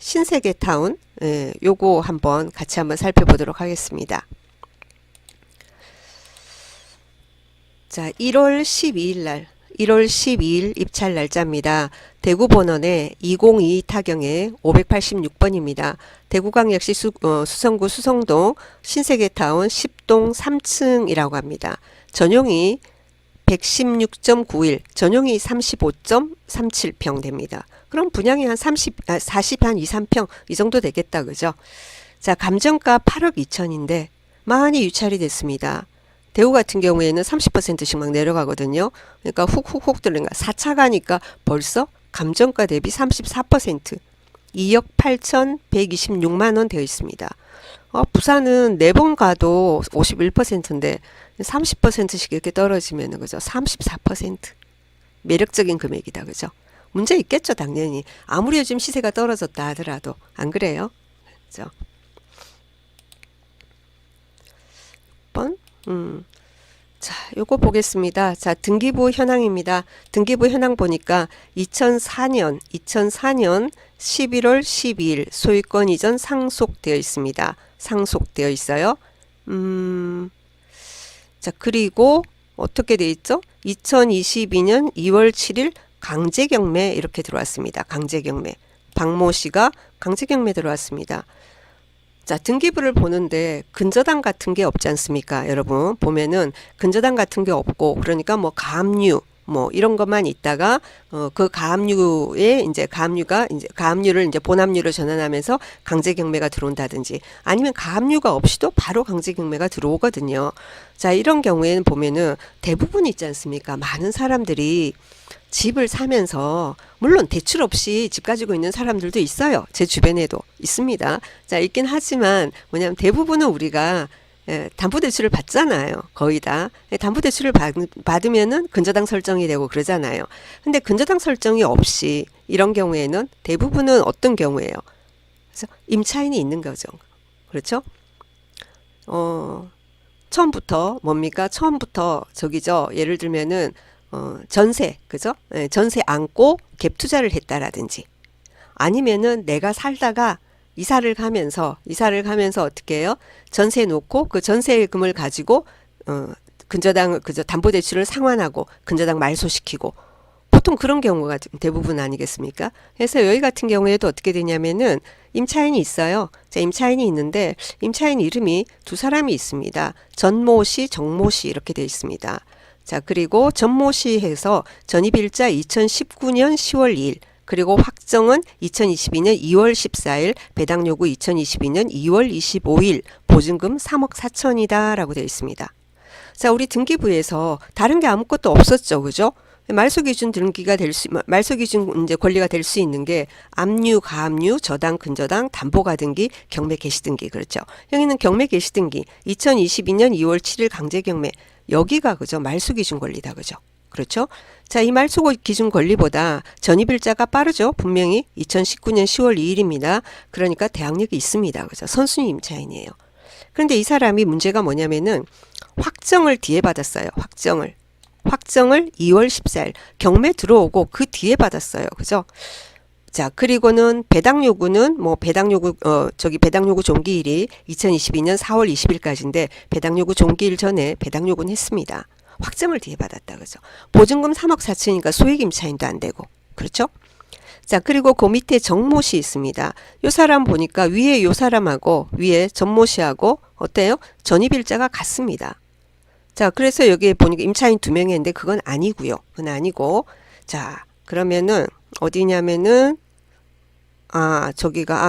신세계타운, 요거 한번 같이 한번 살펴보도록 하겠습니다. 자, 1월 12일 날, 1월 12일 입찰 날짜입니다. 대구본원에 202 타경에 586번입니다. 대구광역시 수성구 수성동 신세계타운 10동 3층이라고 합니다. 전용이 116.91, 전용이 35.37평 됩니다. 그럼 분양이 한 40, 한 2, 3평 이 정도 되겠다. 그죠? 자, 감정가 8억 2천인데 많이 유찰이 됐습니다. 대구 같은 경우에는 30%씩 막 내려가거든요. 그러니까 훅훅훅 들어가 4차 가니까 벌써 감정가 대비 34%, 2억 8,126만 원 되어 있습니다. 부산은 4번 가도 51%인데 30%씩 이렇게 떨어지면 그죠? 34%. 매력적인 금액이다. 그죠? 문제 있겠죠, 당연히. 아무리 요즘 시세가 떨어졌다 하더라도. 안 그래요? 그죠? 6번. 자, 요거 보겠습니다. 자, 등기부 현황입니다. 등기부 현황 보니까 2004년 11월 12일 소유권 이전 상속되어 있습니다. 상속되어 있어요. 자, 그리고 어떻게 돼 있죠? 2022년 2월 7일 강제경매 이렇게 들어왔습니다. 강제경매. 박모 씨가 강제경매 들어왔습니다. 자, 등기부를 보는데 근저당 같은 게 없지 않습니까? 여러분 보면은 근저당 같은 게 없고, 그러니까 뭐 가압류 뭐 이런 것만 있다가 그 가압류에 이제 가압류를 이제 본압류로 전환하면서 강제경매가 들어온다든지, 아니면 가압류가 없이도 바로 강제경매가 들어오거든요. 자, 이런 경우에는 보면은 대부분 있지 않습니까? 많은 사람들이 집을 사면서, 물론 대출 없이 집 가지고 있는 사람들도 있어요. 제 주변에도 있습니다. 자, 있긴 하지만 뭐냐면 대부분은 우리가 담보대출을 받잖아요. 거의 다. 담보대출을 받으면은 근저당 설정이 되고 그러잖아요. 근데 근저당 설정이 없이 이런 경우에는 대부분은 어떤 경우예요? 그래서 임차인이 있는 거죠. 그렇죠? 처음부터 뭡니까? 처음부터 저기죠. 예를 들면은 전세, 그죠? 전세 안고 갭 투자를 했다라든지, 아니면은 내가 살다가 이사를 가면서 어떻게 해요? 전세 놓고 그 전세금을 가지고 근저당 담보대출을 상환하고 근저당 말소시키고, 보통 그런 경우가 대부분 아니겠습니까? 그래서 여기 같은 경우에도 어떻게 되냐면은 임차인이 있어요. 자, 임차인이 있는데 임차인 이름이 두 사람이 있습니다. 전모 씨, 정모 씨 이렇게 되어 있습니다. 자, 그리고 전모 씨 해서 전입일자 2019년 10월 2일, 그리고 확정은 2022년 2월 14일, 배당 요구 2022년 2월 25일, 보증금 3억 4천이다 라고 되어 있습니다. 자, 우리 등기부에서 다른 게 아무것도 없었죠. 그죠? 말소기준 말소기준 이제 권리가 될 수 있는 게 압류, 가압류, 저당, 근저당, 담보가등기, 경매 개시등기. 그렇죠? 여기는 경매 개시등기 2022년 2월 7일 강제경매, 여기가 그죠? 말소기준 권리다. 그죠? 그렇죠? 자, 이 말소기준 권리보다 전입일자가 빠르죠. 분명히 2019년 10월 2일입니다. 그러니까 대항력이 있습니다. 그죠? 선순위 임차인이에요. 그런데 이 사람이 문제가 뭐냐면은 확정을 뒤에 받았어요. 확정을 2월 14일 경매 들어오고 그 뒤에 받았어요. 그죠? 자, 그리고는 배당 요구는 배당 요구 종기일이 2022년 4월 20일까지인데 배당 요구 종기일 전에 배당 요구는 했습니다. 확정을 뒤에 받았다. 그죠? 보증금 3억 4천이니까 소액 임차인도 안 되고. 그렇죠? 자, 그리고 그 밑에 정모 씨 있습니다. 요 사람 보니까 위에 요 사람하고 위에 전모 씨하고 어때요? 전입일자가 같습니다. 자, 그래서 여기에 보니까 임차인 2명이 있는데 그건 아니고요. 그건 아니고. 자, 그러면은 어디냐면은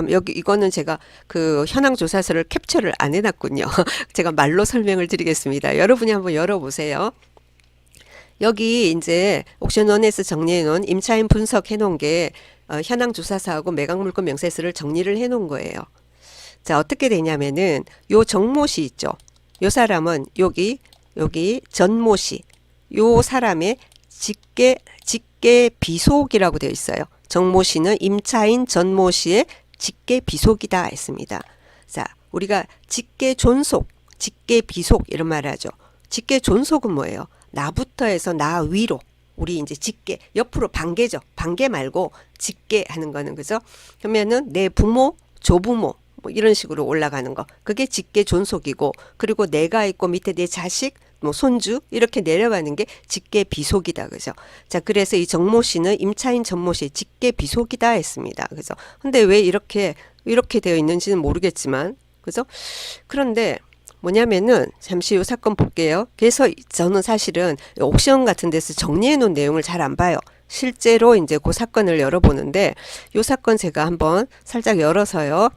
여기 이거는 제가 그 현황 조사서를 캡처를 안 해놨군요. 제가 말로 설명을 드리겠습니다. 여러분이 한번 열어보세요. 여기 이제 옥션원에서 정리해 놓은 임차인 분석해 놓은 게 현황 조사서하고 매각물건 명세서를 정리를 해 놓은 거예요. 자, 어떻게 되냐면은 요 정모 씨 있죠. 요 사람은 여기 전모 씨, 요 사람의 직계 비속이라고 되어 있어요. 정모 씨는 임차인 전모 씨의 직계 비속이다 했습니다. 자, 우리가 직계 존속, 직계 비속 이런 말을 하죠. 직계 존속은 뭐예요? 나부터 해서 나 위로, 우리 이제 직계, 옆으로 반계죠. 반계 말고 직계 하는 거는, 그죠? 그러면은 내 부모, 조부모, 뭐 이런 식으로 올라가는 거. 그게 직계 존속이고, 그리고 내가 있고 밑에 내 자식, 뭐 손주 이렇게 내려가는 게 직계 비속이다, 그죠? 자, 그래서 이 정모 씨는 임차인 전모 씨 직계 비속이다 했습니다, 그죠? 근데 왜 이렇게 되어 있는지는 모르겠지만, 그죠? 그런데 뭐냐면은 잠시 이 사건 볼게요. 그래서 저는 사실은 옥션 같은 데서 정리해 놓은 내용을 잘 안 봐요. 실제로 이제 그 사건을 열어보는데, 이 사건 제가 한번 살짝 열어서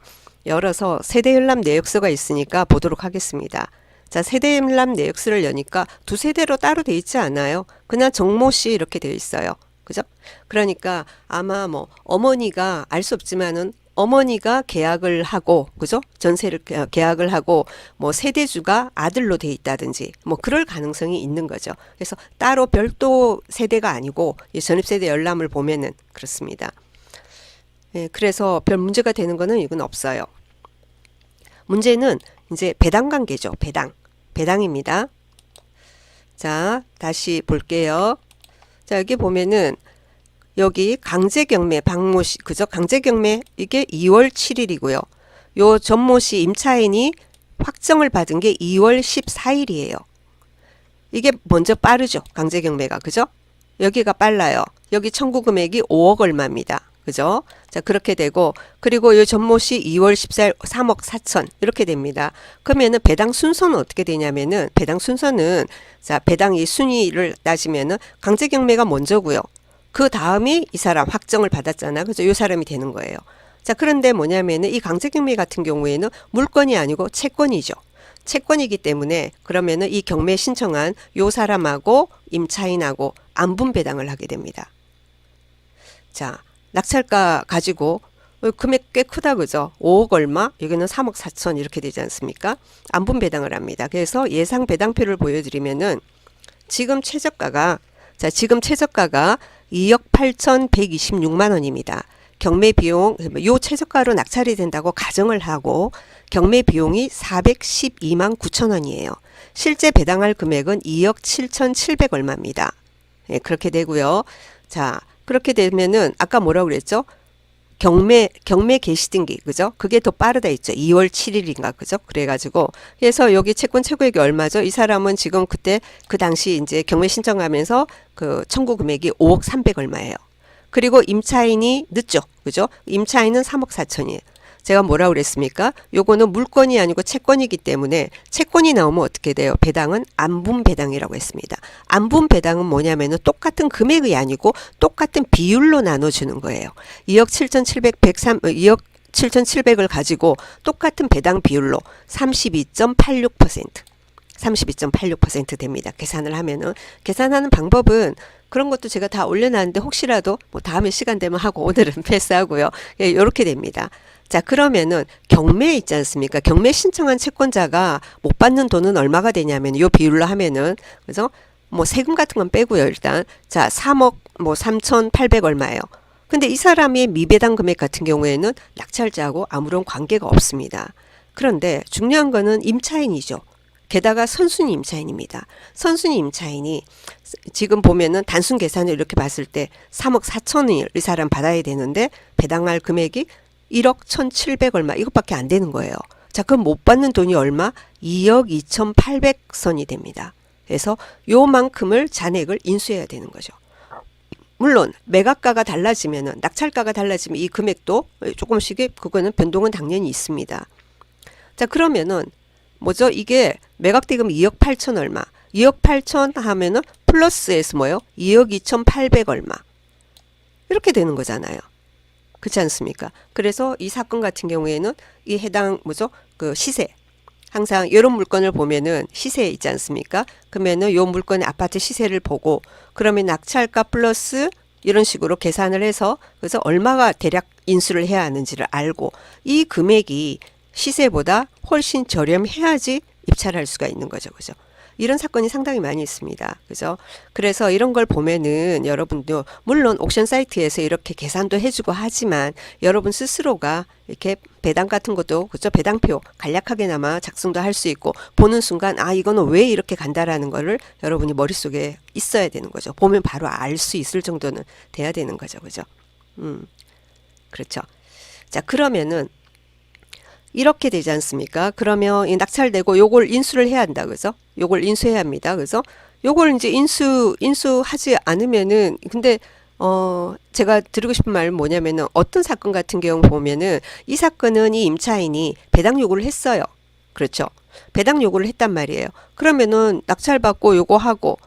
세대 열람 내역서가 있으니까 보도록 하겠습니다. 자, 세대 열람 내역서를 여니까 두 세대로 따로 돼 있지 않아요. 그냥 정모 씨 이렇게 되어 있어요. 그죠? 그러니까 아마 뭐 어머니가 알 수 없지만은 어머니가 계약을 하고, 그죠? 전세를 계약을 하고, 뭐 세대주가 아들로 돼 있다든지, 뭐 그럴 가능성이 있는 거죠. 그래서 따로 별도 세대가 아니고, 이 전입세대 열람을 보면은 그렇습니다. 예, 그래서 별 문제가 되는 거는 이건 없어요. 문제는 이제 배당 관계죠. 배당입니다. 자, 다시 볼게요. 자, 여기 보면은 여기 강제경매 박모씨, 그죠? 강제경매 이게 2월 7일이고요. 요 전모씨 임차인이 확정을 받은 게 2월 14일이에요. 이게 먼저 빠르죠. 강제경매가, 그죠? 여기가 빨라요. 여기 청구 금액이 5억 얼마입니다. 그죠? 자, 그렇게 되고, 그리고 이 전모씨 2월 14일 3억 4천 이렇게 됩니다. 그러면은 배당 순서는 어떻게 되냐면은, 배당 순서는, 자, 배당 이 순위를 따지면은 강제경매가 먼저고요. 그 다음이 이 사람 확정을 받았잖아. 그죠? 이 사람이 되는 거예요. 자, 그런데 뭐냐면은 이 강제경매 같은 경우에는 물건이 아니고 채권이죠. 채권이기 때문에 그러면은 이 경매 신청한 요 사람하고 임차인하고 안분 배당을 하게 됩니다. 자, 낙찰가 가지고 금액 꽤 크다, 그죠? 5억 얼마, 여기는 3억 4천 이렇게 되지 않습니까? 안분 배당을 합니다. 그래서 예상 배당표를 보여드리면은 지금 최저가가 2억 8,126만 원입니다. 경매 비용, 요 최저가로 낙찰이 된다고 가정을 하고 경매 비용이 412만 9천 원이에요. 실제 배당할 금액은 2억 7,700 얼마입니다. 예, 그렇게 되고요. 자, 그렇게 되면은 아까 뭐라고 그랬죠? 경매 개시등기, 그죠? 그게 더 빠르다 했죠. 2월 7일인가, 그죠? 그래가지고 그래서 여기 채권 최고액이 얼마죠? 이 사람은 지금 그때 그 당시 이제 경매 신청하면서 그 청구 금액이 5억 300 얼마예요. 그리고 임차인이 늦죠, 그죠? 임차인은 3억 4천이에요. 제가 뭐라고 그랬습니까? 요거는 물건이 아니고 채권이기 때문에 채권이 나오면 어떻게 돼요? 배당은 안분 배당이라고 했습니다. 안분 배당은 뭐냐면은 똑같은 금액이 아니고 똑같은 비율로 나눠주는 거예요. 2억 7,700을 가지고 똑같은 배당 비율로 32.86% 됩니다. 계산을 하면은. 계산하는 방법은 그런 것도 제가 다 올려놨는데 혹시라도 뭐 다음에 시간 되면 하고 오늘은 패스하고요. 예, 이렇게 됩니다. 자, 그러면은 경매 있지 않습니까? 경매 신청한 채권자가 못 받는 돈은 얼마가 되냐면 요 비율로 하면은, 그래서 뭐 세금 같은 건 빼고요. 일단 자, 3억 뭐 3,800 얼마예요. 근데 이 사람의 미배당 금액 같은 경우에는 낙찰자하고 아무런 관계가 없습니다. 그런데 중요한 거는 임차인이죠. 게다가 선순위 임차인입니다. 선순위 임차인이 지금 보면은 단순 계산을 이렇게 봤을 때 3억 4천을 이 사람 받아야 되는데 배당할 금액이 1억 1,700 얼마 이것밖에 안 되는 거예요. 자, 그럼 못 받는 돈이 얼마? 2억 2,800선이 됩니다. 그래서 요만큼을 잔액을 인수해야 되는 거죠. 물론 매각가가 달라지면은 낙찰가가 달라지면 이 금액도 조금씩의 그거는 변동은 당연히 있습니다. 자, 그러면은 뭐죠? 이게 매각대금 2억 8천 얼마. 2억 8천 하면은 플러스에서 뭐요? 2억 2,800 얼마. 이렇게 되는 거잖아요. 그렇지 않습니까? 그래서 이 사건 같은 경우에는 이 해당 뭐죠? 그 시세. 항상 이런 물건을 보면은 시세 있지 않습니까? 그러면은 요 물건의 아파트 시세를 보고 그러면 낙찰가 플러스 이런 식으로 계산을 해서 그래서 얼마가 대략 인수를 해야 하는지를 알고 이 금액이 시세보다 훨씬 저렴해야지 입찰할 수가 있는 거죠. 그죠? 이런 사건이 상당히 많이 있습니다. 그죠? 그래서 이런 걸 보면은 여러분도 물론 옥션 사이트에서 이렇게 계산도 해주고 하지만 여러분 스스로가 이렇게 배당 같은 것도 그죠? 배당표 간략하게나마 작성도 할 수 있고 보는 순간 아 이거는 왜 이렇게 간다라는 거를 여러분이 머릿속에 있어야 되는 거죠. 보면 바로 알 수 있을 정도는 돼야 되는 거죠. 그죠? 그렇죠. 자, 그러면은 이렇게 되지 않습니까? 그러면 이 낙찰되고 요걸 인수를 해야 한다. 그죠? 요걸 인수해야 합니다. 그죠? 요걸 이제 인수하지 않으면은 근데 제가 드리고 싶은 말은 뭐냐면은 어떤 사건 같은 경우 보면은 이 사건은 이 임차인이 배당 요구를 했어요. 그렇죠? 배당 요구를 했단 말이에요. 그러면은 낙찰받고 요거 하고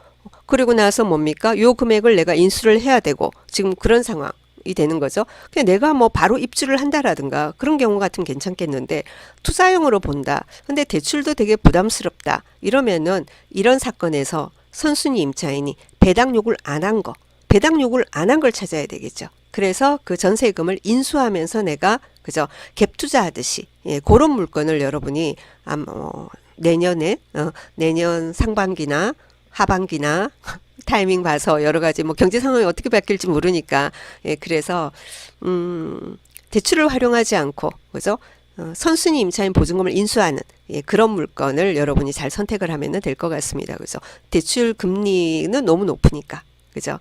그리고 나서 뭡니까? 요 금액을 내가 인수를 해야 되고 지금 그런 상황. 이 되는 거죠. 그냥 내가 뭐 바로 입주를 한다라든가 그런 경우 같으면 괜찮겠는데 투자용으로 본다. 근데 대출도 되게 부담스럽다. 이러면은 이런 사건에서 선순위 임차인이 배당 요구를 안 한 거, 배당 요구를 안 한 걸 찾아야 되겠죠. 그래서 그 전세금을 인수하면서 내가 그죠 갭 투자하듯이 그런 물건을 여러분이 내년에 내년 상반기나 하반기나 타이밍 봐서 여러 가지 뭐 경제 상황이 어떻게 바뀔지 모르니까 그래서 대출을 활용하지 않고 그죠 선순위 임차인 보증금을 인수하는 그런 물건을 여러분이 잘 선택을 하면 될 것 같습니다. 그죠 대출 금리는 너무 높으니까 그죠.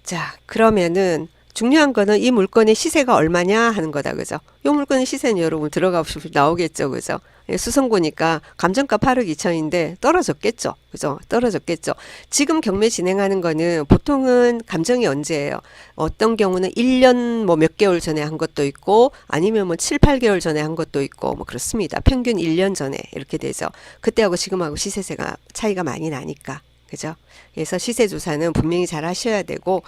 자 그러면은 중요한 거는 이 물건의 시세가 얼마냐 하는 거다. 그죠? 이 물건의 시세는 여러분 들어가 보시면 나오겠죠. 그죠? 수성구니까 감정가 8억 2천인데 떨어졌겠죠. 그죠? 떨어졌겠죠. 지금 경매 진행하는 거는 보통은 감정이 언제예요? 어떤 경우는 1년 뭐 몇 개월 전에 한 것도 있고 아니면 뭐 7, 8개월 전에 한 것도 있고 뭐 그렇습니다. 평균 1년 전에 이렇게 되죠. 그때하고 지금하고 시세가 차이가 많이 나니까. 그죠? 그래서 시세 조사는 분명히 잘 하셔야 되고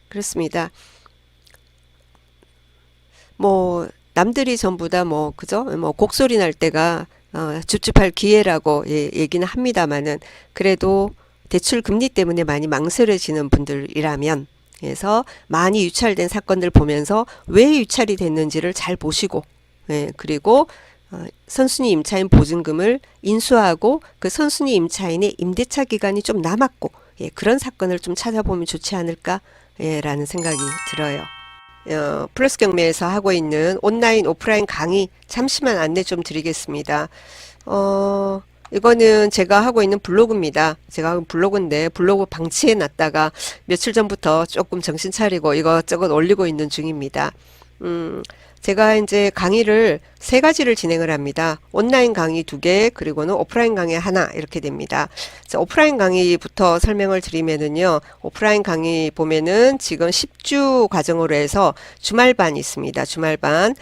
그렇습니다. 뭐 남들이 전부 다 뭐 그죠? 뭐 곡소리 날 때가 줍줍할 기회라고 얘기는 합니다만은 그래도 대출 금리 때문에 많이 망설여지는 분들이라면 그래서 많이 유찰된 사건들 보면서 왜 유찰이 됐는지를 잘 보시고 그리고 선순위 임차인 보증금을 인수하고 그 선순위 임차인의 임대차 기간이 좀 남았고 그런 사건을 좀 찾아보면 좋지 않을까 라는 생각이 들어요. 플러스 경매에서 하고 있는 온라인 오프라인 강의 잠시만 안내 좀 드리겠습니다. 이거는 제가 하고 있는 블로그입니다. 제가 하는 블로그인데 블로그 방치해 놨다가 며칠 전부터 조금 정신 차리고 이것저것 올리고 있는 중입니다. 제가 이제 강의를 3가지를 진행을 합니다. 온라인 강의 2개, 그리고는 오프라인 강의 하나 이렇게 됩니다. 자, 오프라인 강의부터 설명을 드리면은요. 오프라인 강의 보면은 지금 10주 과정으로 해서 주말반 있습니다. 주말반.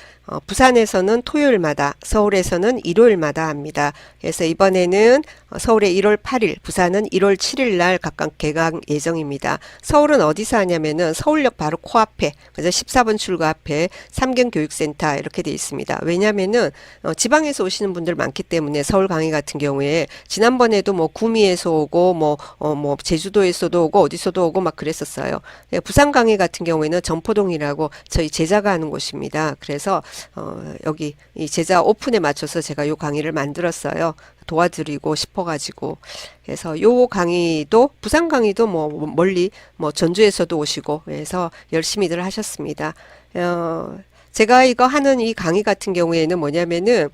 부산에서는 토요일마다, 서울에서는 일요일마다 합니다. 그래서 이번에는 서울에 1월 8일, 부산은 1월 7일 날 각각 개강 예정입니다. 서울은 어디서 하냐면은 서울역 바로 코앞에, 그래서 14번 출구 앞에 삼경교육센터 이렇게 돼 있습니다. 왜냐면은 지방에서 오시는 분들 많기 때문에 서울 강의 같은 경우에 지난번에도 뭐 구미에서 오고 뭐 제주도에서도 오고 어디서도 오고 막 그랬었어요. 부산 강의 같은 경우에는 점포동이라고 저희 제자가 하는 곳입니다. 그래서 여기 이 제자 오픈에 맞춰서 제가 요 강의를 만들었어요. 도와드리고 싶어가지고. 그래서 요 강의도, 부산 강의도 뭐 멀리, 뭐 전주에서도 오시고, 그래서 열심히들 하셨습니다. 제가 이거 하는 이 강의 같은 경우에는 뭐냐면은,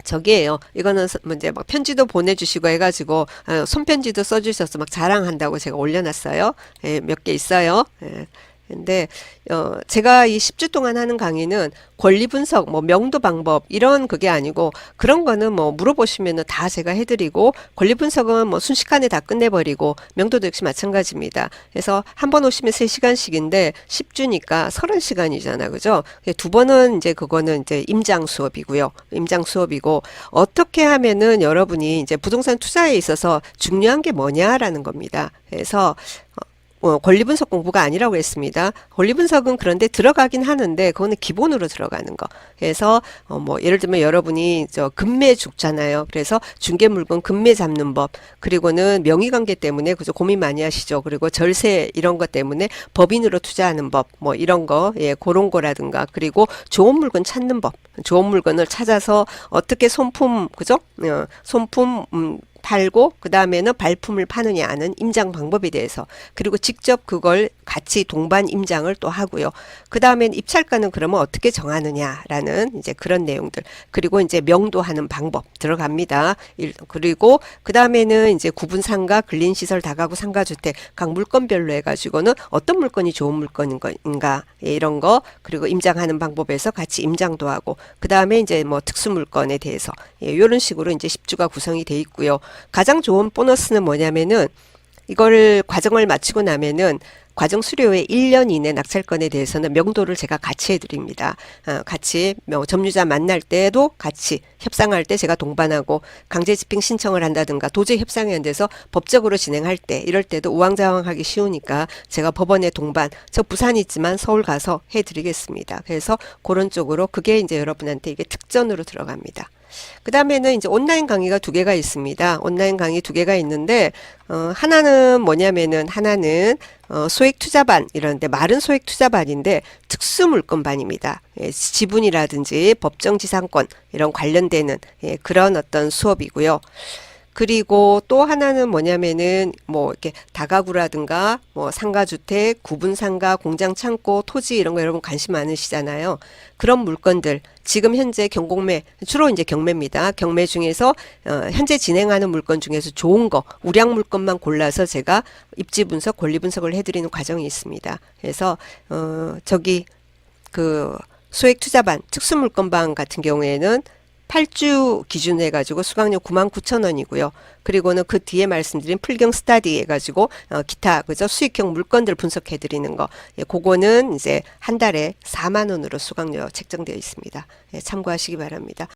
저기에요. 이거는 이제 막 편지도 보내주시고 해가지고 손편지도 써주셔서 막 자랑한다고 제가 올려놨어요. 몇 개 있어요. 근데 제가 이 10주 동안 하는 강의는 권리 분석, 뭐 명도 방법 이런 그게 아니고 그런 거는 뭐 물어보시면은 다 제가 해드리고 권리 분석은 뭐 순식간에 다 끝내버리고 명도도 역시 마찬가지입니다. 그래서 한 번 오시면 3시간씩인데 10주니까 30시간이잖아, 그죠? 2번은 이제 그거는 이제 임장 수업이고요. 임장 수업이고 어떻게 하면은 여러분이 이제 부동산 투자에 있어서 중요한 게 뭐냐라는 겁니다. 그래서 권리 분석 공부가 아니라고 했습니다. 권리 분석은 그런데 들어가긴 하는데 그거는 기본으로 들어가는 거. 그래서 뭐 예를 들면 여러분이 저 금매 죽잖아요. 그래서 중개 물건 금매 잡는 법, 그리고는 명의 관계 때문에 그저 고민 많이 하시죠. 그리고 절세 이런 것 때문에 법인으로 투자하는 법, 뭐 이런 거, 예, 그런 거라든가, 그리고 좋은 물건 찾는 법, 좋은 물건을 찾아서 어떻게 손품, 그죠? 손품 팔고 그 다음에는 발품을 파느냐는 임장 방법에 대해서, 그리고 직접 그걸 같이 동반 임장을 또 하고요. 그 다음엔 입찰가는 그러면 어떻게 정하느냐라는 이제 그런 내용들, 그리고 이제 명도하는 방법 들어갑니다. 그리고 그 다음에는 이제 구분상가, 근린시설, 다가구, 상가주택 각 물건별로 해가지고는 어떤 물건이 좋은 물건인가, 예, 이런 거, 그리고 임장하는 방법에서 같이 임장도 하고, 그 다음에 이제 뭐 특수 물건에 대해서, 예, 이런 식으로 이제 10주가 구성이 돼 있고요. 가장 좋은 보너스는 뭐냐면은 이거를 과정을 마치고 나면은 과정 수료의 1년 이내 낙찰건에 대해서는 명도를 제가 같이 해드립니다. 같이 점유자 만날 때도 같이 협상할 때 제가 동반하고, 강제 집행 신청을 한다든가 도저히 협상이 안 돼서 법적으로 진행할 때, 이럴 때도 우왕좌왕하기 쉬우니까 제가 법원에 동반, 저 부산에 있지만 서울 가서 해드리겠습니다. 그래서 그런 쪽으로 그게 이제 여러분한테 이게 특전으로 들어갑니다. 그 다음에는 이제 온라인 강의가 2개가 있습니다. 온라인 강의 2개가 있는데, 하나는 뭐냐면은, 하나는 소액 투자반, 이런데 말은 소액 투자반인데 특수 물건반입니다. 예, 지분이라든지 법정지상권 이런 관련되는, 예, 그런 어떤 수업이고요. 그리고 또 하나는 뭐냐면은 뭐 이렇게 다가구라든가 뭐 상가주택, 구분상가, 공장창고, 토지 이런 거 여러분 관심 많으시잖아요. 그런 물건들 지금 현재 경공매, 주로 이제 경매입니다. 경매 중에서 현재 진행하는 물건 중에서 좋은 거, 우량 물건만 골라서 제가 입지 분석, 권리 분석을 해드리는 과정이 있습니다. 그래서 저기 그 소액 투자반, 특수 물건반 같은 경우에는 8주 기준 해가지고 수강료 99,000원이고요. 그리고는 그 뒤에 말씀드린 풀경 스타디 해가지고 기타 그죠 수익형 물건들 분석해드리는 거, 예, 그거는 이제 한 달에 4만 원으로 수강료 책정되어 있습니다. 예, 참고하시기 바랍니다.